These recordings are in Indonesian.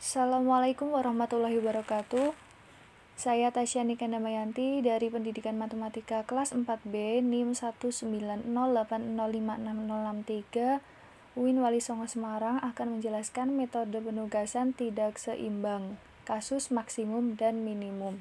Assalamualaikum warahmatullahi wabarakatuh. Saya Tasya Nika Damayanti dari Pendidikan Matematika kelas 4B NIM 19080566063 UIN Wali Songo Semarang akan menjelaskan metode penugasan tidak seimbang, kasus maksimum dan minimum.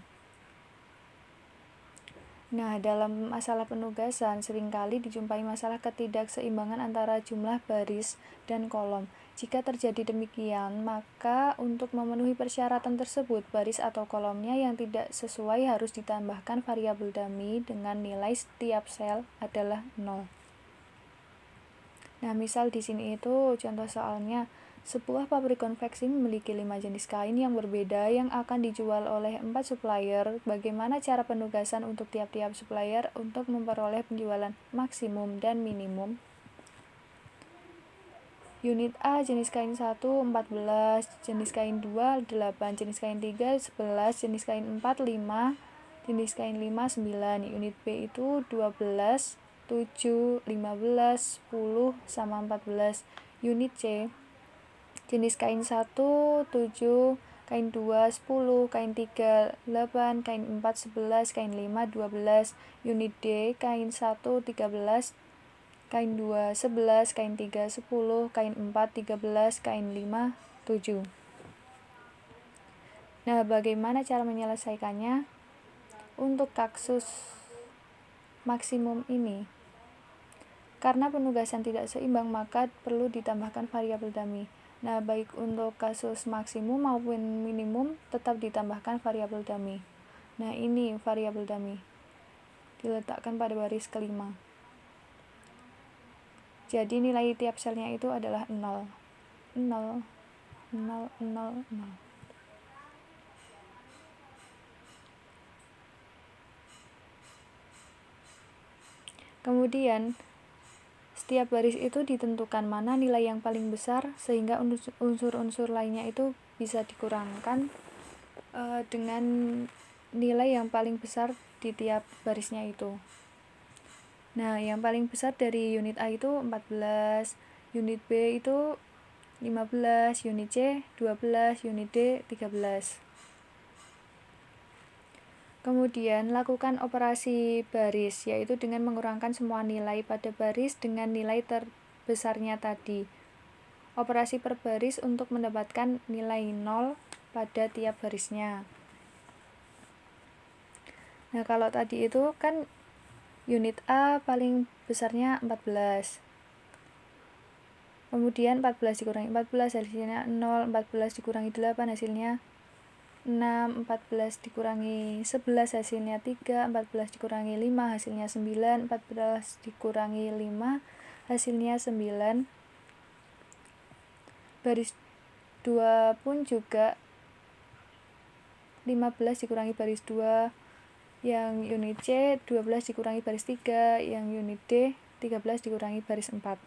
Nah, dalam masalah penugasan seringkali dijumpai masalah ketidakseimbangan antara jumlah baris dan kolom. Jika terjadi demikian, maka untuk memenuhi persyaratan tersebut, baris atau kolomnya yang tidak sesuai harus ditambahkan variabel dummy dengan nilai setiap sel adalah 0. Nah, misal di sini itu contoh soalnya, sebuah pabrik konveksi memiliki 5 jenis kain yang berbeda yang akan dijual oleh 4 supplier. Bagaimana cara penugasan untuk tiap-tiap supplier untuk memperoleh penjualan maksimum dan minimum? Unit A, jenis kain 1, 14, jenis kain 2, 8, jenis kain 3, 11, jenis kain 4, 5, jenis kain 5, 9. Unit B itu 12, 7, 15, 10, sama 14. Unit C, jenis kain 1, 7, kain 2, 10, kain 3, 8, kain 4, 11, kain 5, 12. Unit D, kain 1, 13, kain 2, 11, kain 3, 10, kain 4, 13, kain 5, 7. Nah, bagaimana cara menyelesaikannya? Untuk kasus maksimum ini, karena penugasan tidak seimbang, maka perlu ditambahkan variabel dummy. Nah, baik untuk kasus maksimum maupun minimum tetap ditambahkan variabel dummy. Nah, ini variabel dummy diletakkan pada baris kelima. Jadi nilai tiap selnya itu adalah 0. 0, 0, 0, 0. Kemudian setiap baris itu ditentukan mana nilai yang paling besar sehingga unsur-unsur lainnya itu bisa dikurangkan dengan nilai yang paling besar di tiap barisnya itu. Nah, yang paling besar dari unit A itu 14, unit B itu 15, unit C 12, unit D 13. Kemudian lakukan operasi baris, yaitu dengan mengurangkan semua nilai pada baris dengan nilai terbesarnya tadi. Operasi per baris untuk mendapatkan nilai 0 pada tiap barisnya. Nah, kalau tadi itu kan unit A paling besarnya 14. Kemudian 14 dikurangi 14 hasilnya 0, 14 dikurangi 8 hasilnya 6, 14 dikurangi 11 hasilnya 3, 14 dikurangi 5 hasilnya 9, 14 dikurangi 5 hasilnya 9. Baris 2 pun juga 15 dikurangi baris 2, yang unit C 12 dikurangi baris 3, yang unit D 13 dikurangi baris 4.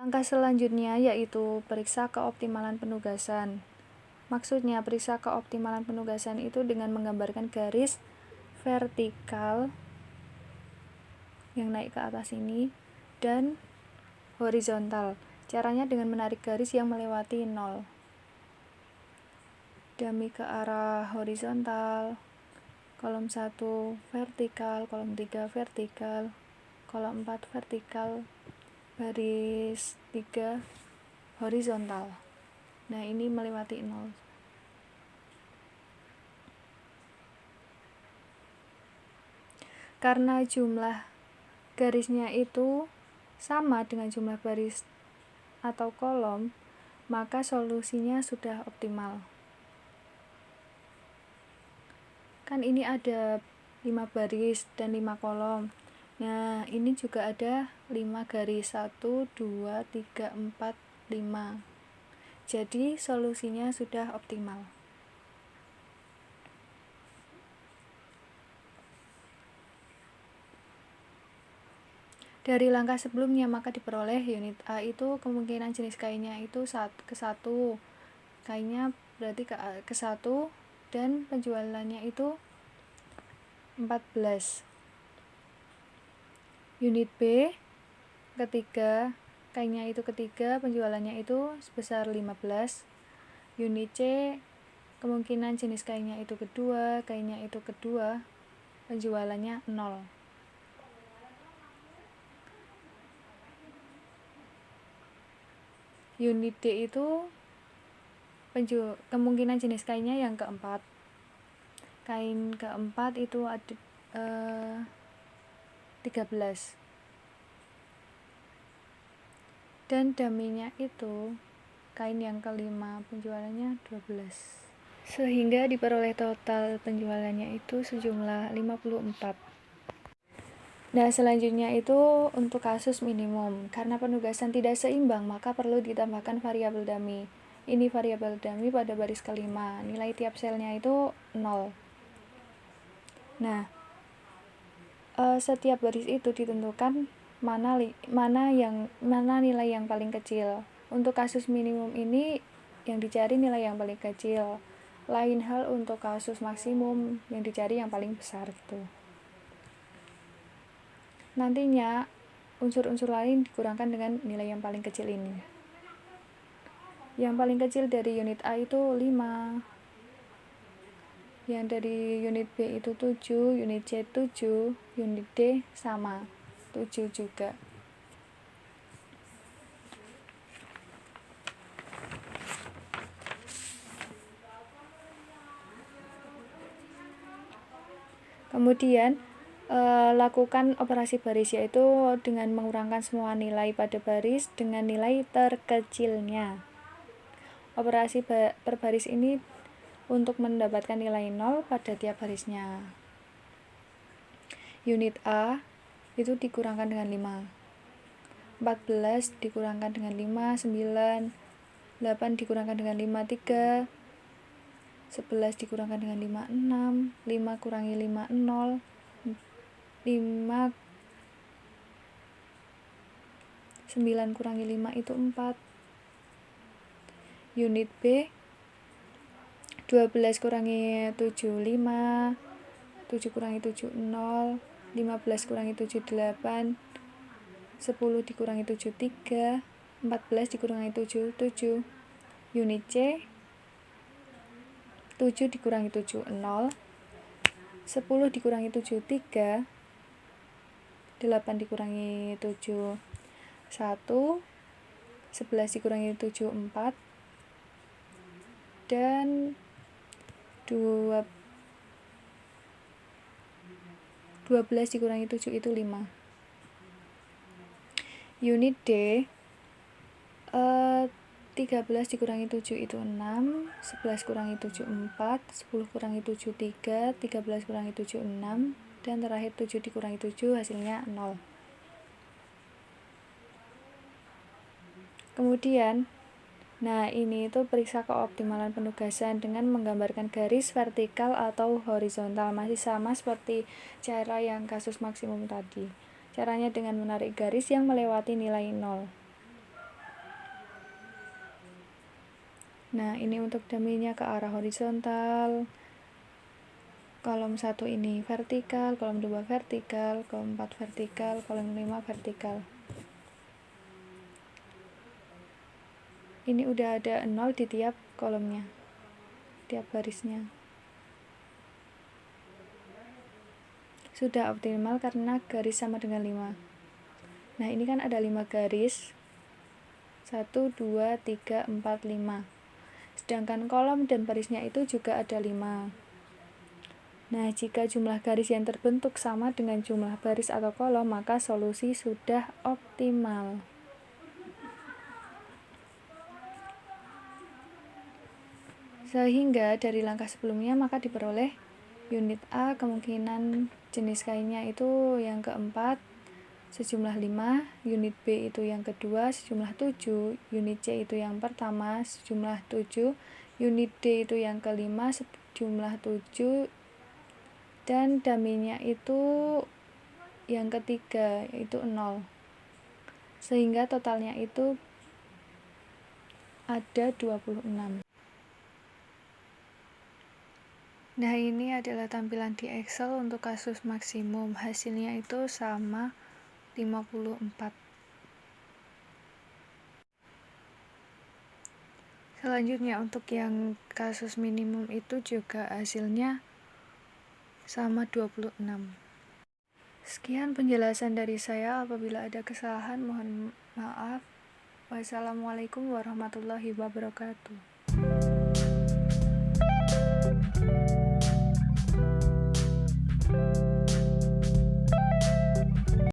Langkah selanjutnya yaitu periksa keoptimalan penugasan. Maksudnya periksa keoptimalan penugasan itu dengan menggambarkan garis vertikal yang naik ke atas ini dan horizontal. Caranya dengan menarik garis yang melewati 0. Dummy ke arah horizontal, kolom 1 vertikal, kolom 3 vertikal, kolom 4 vertikal, baris 3 horizontal. Nah, ini melewati 0. Karena jumlah garisnya itu sama dengan jumlah baris atau kolom, maka solusinya sudah optimal. Kan ini ada 5 baris dan 5 kolom. Nah, ini juga ada 5 garis, 1, 2, 3, 4, 5. Jadi solusinya sudah optimal. Dari langkah sebelumnya maka diperoleh unit A itu kemungkinan jenis kainnya itu ke 1. Kainnya berarti ke 1 dan penjualannya itu 14. Unit B ketiga, kainnya itu ketiga, penjualannya itu sebesar 15. Unit C, kemungkinan jenis kainnya itu kedua, kainnya itu kedua, penjualannya 0. Unit D itu kemungkinan jenis kainnya yang keempat. Kain keempat itu ada 13. Dan daminya itu kain yang kelima, penjualannya 12. Sehingga diperoleh total penjualannya itu sejumlah 54. Nah, selanjutnya itu untuk kasus minimum. Karena penugasan tidak seimbang, maka perlu ditambahkan variabel dummy. Ini variabel dummy pada baris kelima. Nilai tiap selnya itu 0. Nah, setiap baris itu ditentukan mana nilai yang paling kecil. Untuk kasus minimum ini yang dicari nilai yang paling kecil. Lain hal untuk kasus maksimum yang dicari yang paling besar gitu. Nantinya unsur-unsur lain dikurangkan dengan nilai yang paling kecil ini. Yang paling kecil dari unit A itu 5. Yang dari unit B itu 7, unit C 7, unit D sama 7 juga. Kemudian lakukan operasi baris, yaitu dengan mengurangkan semua nilai pada baris dengan nilai terkecilnya. Operasi per baris ini untuk mendapatkan nilai 0 pada tiap barisnya. Unit A itu dikurangkan dengan 5. 14 dikurangkan dengan 5, 9. 8 dikurangkan dengan 5, 3. 11 dikurangkan dengan 5, 6. 5 kurangi 5, 0. 5 9 kurangi 5 itu 4. Unit B 12 kurangi 7 5. 7 kurangi 7 0. 15 kurangi 7 8. 10 dikurangi 7 3. 14 dikurangi 7 7. Unit C 7 dikurangi 7 0. 10 dikurangi 7 3. 8 dikurangi 7 1. 11 dikurangi 7 4. Dan 12 dikurangi 7 itu 5. Unit D 13 dikurangi 7 itu 6. 11 kurangi 7 4. 10 kurangi 7 3. 13 kurangi 7 6. Dan terakhir 7 dikurangi 7 hasilnya 0. Kemudian ini itu periksa keoptimalan penugasan dengan menggambarkan garis vertikal atau horizontal. Masih sama seperti cara yang kasus maksimum tadi. Caranya dengan menarik garis yang melewati nilai 0. Nah, ini untuk dummy-nya ke arah horizontal. Kolom 1 ini vertikal, kolom 2 vertikal, kolom 4 vertikal, kolom 5 vertikal. Ini udah ada 0 di tiap kolomnya, tiap barisnya. Sudah optimal karena garis sama dengan 5. Nah, ini kan ada 5 garis. 1, 2, 3, 4, 5. Sedangkan kolom dan barisnya itu juga ada 5. Nah, jika jumlah garis yang terbentuk sama dengan jumlah baris atau kolom, maka solusi sudah optimal. Sehingga dari langkah sebelumnya maka diperoleh unit A kemungkinan jenis kainnya itu yang keempat sejumlah 5, unit B itu yang kedua sejumlah 7, unit C itu yang pertama sejumlah 7, unit D itu yang kelima sejumlah 7, dan dummy-nya itu yang ketiga yaitu 0. Sehingga totalnya itu ada 26. Nah, ini adalah tampilan di Excel untuk kasus maksimum. Hasilnya itu sama 54. Selanjutnya untuk yang kasus minimum itu juga hasilnya sama 26. Sekian penjelasan dari saya, apabila ada kesalahan mohon maaf. Wassalamualaikum warahmatullahi wabarakatuh.